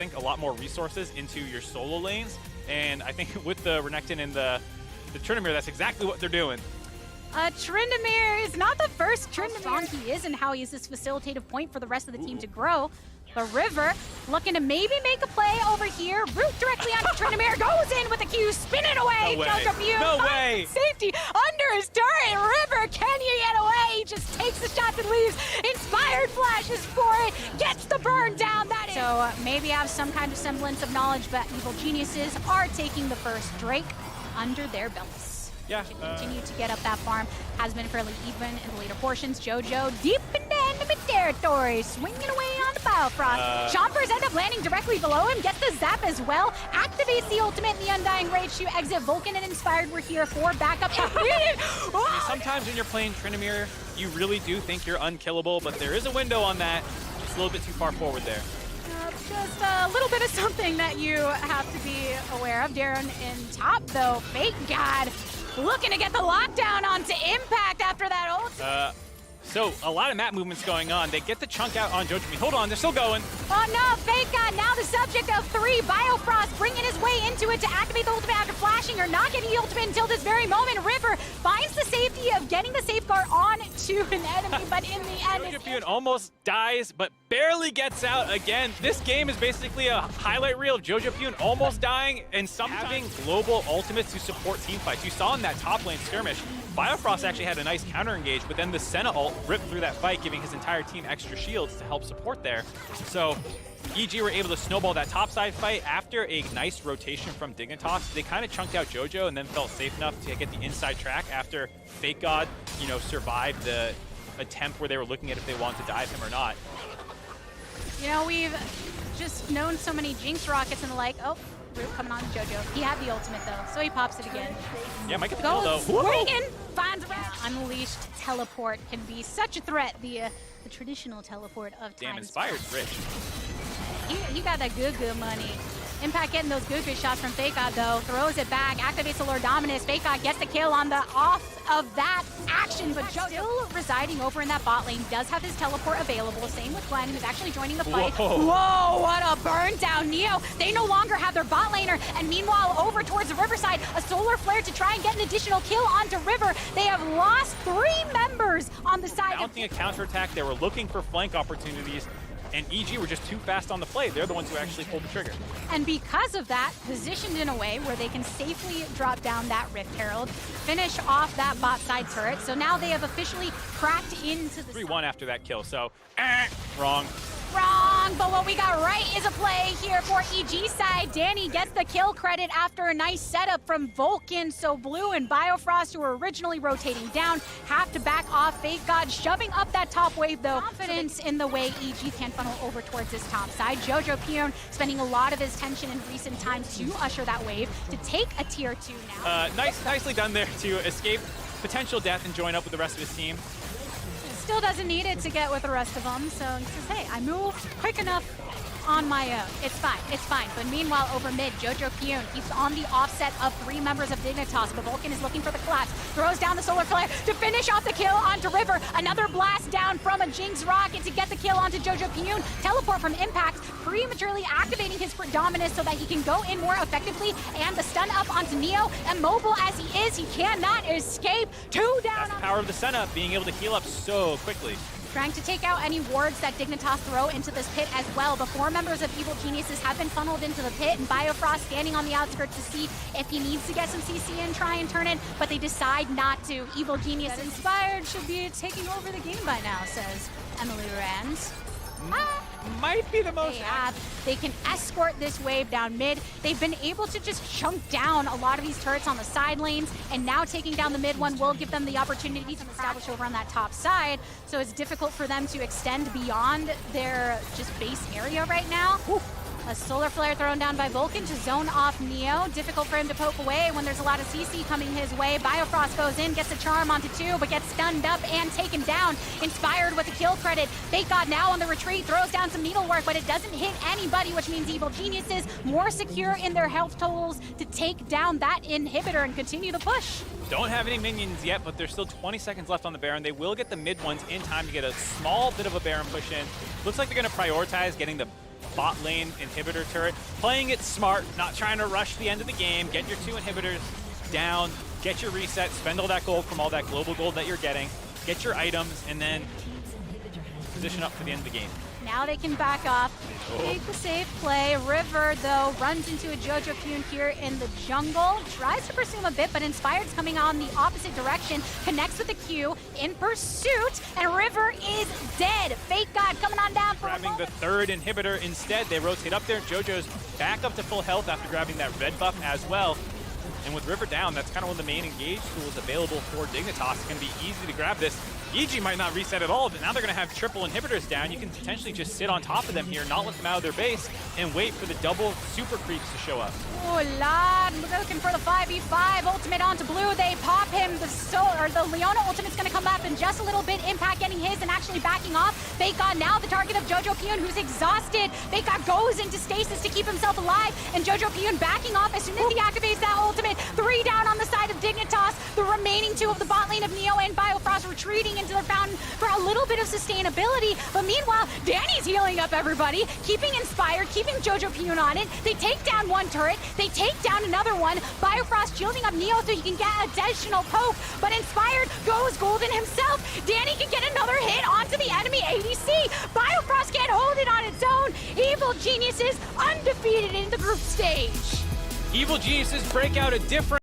think, a lot more resources into your solo lanes. And I think with the Renekton and the Tryndamere, that's exactly what they're doing. Tryndamere is not the first Tryndamere. How strong he is and how he is this facilitative point for the rest of the team to grow. But River looking to maybe make a play over here. Root directly onto Tryndamere, goes in with the Q, spinning away. No way. Jojo No way. Safety under his turret. River, can you get away? He just takes the shots and leaves. Inspired flashes for it, gets the burn down. That is. So maybe have some kind of semblance of knowledge, but Evil Geniuses are taking the first Drake under their belts. Yeah. Continue to get up that farm. Has been fairly even in the later portions. Jojo deep into enemy territory, swinging away on the Biofrost. Chompers end up landing directly below him, gets the zap as well, activates the ultimate in the Undying Rage to exit. Vulcan and Inspired were here for backup. I mean, sometimes when you're playing Tryndamere, you really do think you're unkillable, but there is a window on that. Just a little bit too far forward there. Just a little bit of something that you have to be aware of. Darren in top, though. Fake God looking to get the lockdown onto Impact after that ult. So a lot of map movements going on. They get the chunk out on Jojo. Hold on, they're still going. Oh no, Fake God now the subject of 3. Biofrost bringing his way into it to activate the ultimate after flashing or not getting the ultimate until this very moment. River finds the safety of getting the safeguard on to an enemy, but in the end, Jojo almost dies, but barely gets out again. This game is basically a highlight reel of Jojo Pune almost dying and having global ultimates to support team fights. You saw in that top lane skirmish, Biofrost actually had a nice counter engage, but then the Senna ult ripped through that fight, giving his entire team extra shields to help support there. So EG were able to snowball that topside fight after a nice rotation from Dignitas. They kind of chunked out Jojo and then felt safe enough to get the inside track after Fake God, you know, survived the attempt where they were looking at if they wanted to dive him or not. You know, we've just known so many Jinx rockets and the like. Oh, Root coming on Jojo. He had the ultimate though, so he pops it again. Yeah, might get the kill though. Swinging, finds a unleashed teleport can be such a threat. The traditional teleport of time. Damn, Inspired's rich. He got that good money. Impact getting those good shots from Fake God though. Throws it back, activates the Lord Dominus. Fake God gets the kill on the off of that action, but Jojo still residing over in that bot lane. Does have his teleport available. Same with Glenn, who's actually joining the fight. Whoa, what a burn down. Neo, they no longer have their bot laner, and meanwhile over towards the Riverside, a solar flare to try and get an additional kill onto River. They have lost 3 members on the side. Mounting a counterattack, they were looking for flank opportunities, and EG were just too fast on the play. They're the ones who actually pulled the trigger. And because of that, positioned in a way where they can safely drop down that Rift Herald, finish off that bot side turret. So now they have officially cracked into the 3-1 after that kill, so wrong. Wrong, but what we got right is a play here for EG side. Danny gets the kill credit after a nice setup from Vulcan. So Blue and Biofrost, who were originally rotating down, have to back off. Fake God shoving up that top wave though. Confidence in the way EG can funnel over towards this top side. Jojo Pune spending a lot of his tension in recent times to usher that wave to take a tier 2 now. Nicely done there to escape potential death and join up with the rest of his team. Still doesn't need it to get with the rest of them, so he says, hey, I moved quick enough on my own. It's fine, it's fine. But meanwhile, over mid, Jojo Pune keeps on the offset of 3 members of Dignitas, but Vulcan is looking for the collapse, throws down the solar flare to finish off the kill onto River. Another blast down from a Jinx rocket to get the kill onto Jojo Pune. Teleport from Impact, prematurely activating his Dominus so that he can go in more effectively, and the stun up onto Neo. Immobile as he is, he cannot escape. 2 down. That's the power of the Senna, being able to heal up so quickly. Trying to take out any wards that Dignitas throw into this pit as well. The 4 members of Evil Geniuses have been funneled into the pit, and Biofrost standing on the outskirts to see if he needs to get some CC and try and turn it, but they decide not to. Evil Genius Inspired should be taking over the game by now, says Emily Rand. Might be the most. They can escort this wave down mid. They've been able to just chunk down a lot of these turrets on the side lanes, and now taking down the mid one will give them the opportunity to establish over on that top side. So it's difficult for them to extend beyond their just base area right now. A solar flare thrown down by Vulcan to zone off Neo. Difficult for him to poke away when there's a lot of CC coming his way. Biofrost goes in, gets a charm onto 2, but gets stunned up and taken down. Inspired with the kill credit. Fake God now on the retreat, throws down some needlework, but it doesn't hit anybody, which means Evil Geniuses more secure in their health totals to take down that inhibitor and continue the push. Don't have any minions yet, but there's still 20 seconds left on the Baron. They will get the mid ones in time to get a small bit of a Baron push in. Looks like they're going to prioritize getting the bot lane inhibitor turret, playing it smart, not trying to rush the end of the game, get your 2 inhibitors down, get your reset, spend all that gold from all that global gold that you're getting, get your items, and then position up for the end of the game. Now they can back off, take the safe play. River, though, runs into a Jojo Pune here in the jungle, tries to pursue him a bit, but Inspired's coming on the opposite direction, connects with the Q in pursuit, and River is dead. Fake God coming on down for grabbing the 3rd inhibitor instead. They rotate up there. Jojo's back up to full health after grabbing that red buff as well. And with River down, that's kind of one of the main engage tools available for Dignitas. It's going to be easy to grab this. EG might not reset at all, but now they're going to have triple inhibitors down. You can potentially just sit on top of them here, not let them out of their base, and wait for the double super creeps to show up. Oh, Lad, looking for the 5v5 ultimate onto blue. They pop him. The Leona ultimate's going to come up in just a little bit. Impact getting his and actually backing off. Fake God now the target of Jojo Pune, who's exhausted. Fake God goes into stasis to keep himself alive, and Jojo Pune backing off as soon as he activates that ultimate. 3 down on the side of Dignitas. The remaining 2 of the bot lane of Neo and Biofrost retreating into their fountain for a little bit of sustainability. But meanwhile, Danny's healing up everybody, keeping Inspired, keeping Jojo Pune on it. They take down 1 turret. They take down another one. Biofrost shielding up Neo so he can get additional poke. But Inspired goes golden himself. Danny can get another hit onto the enemy ADC. Biofrost can't hold it on its own. Evil Geniuses undefeated in the group stage. Evil Geniuses break out a different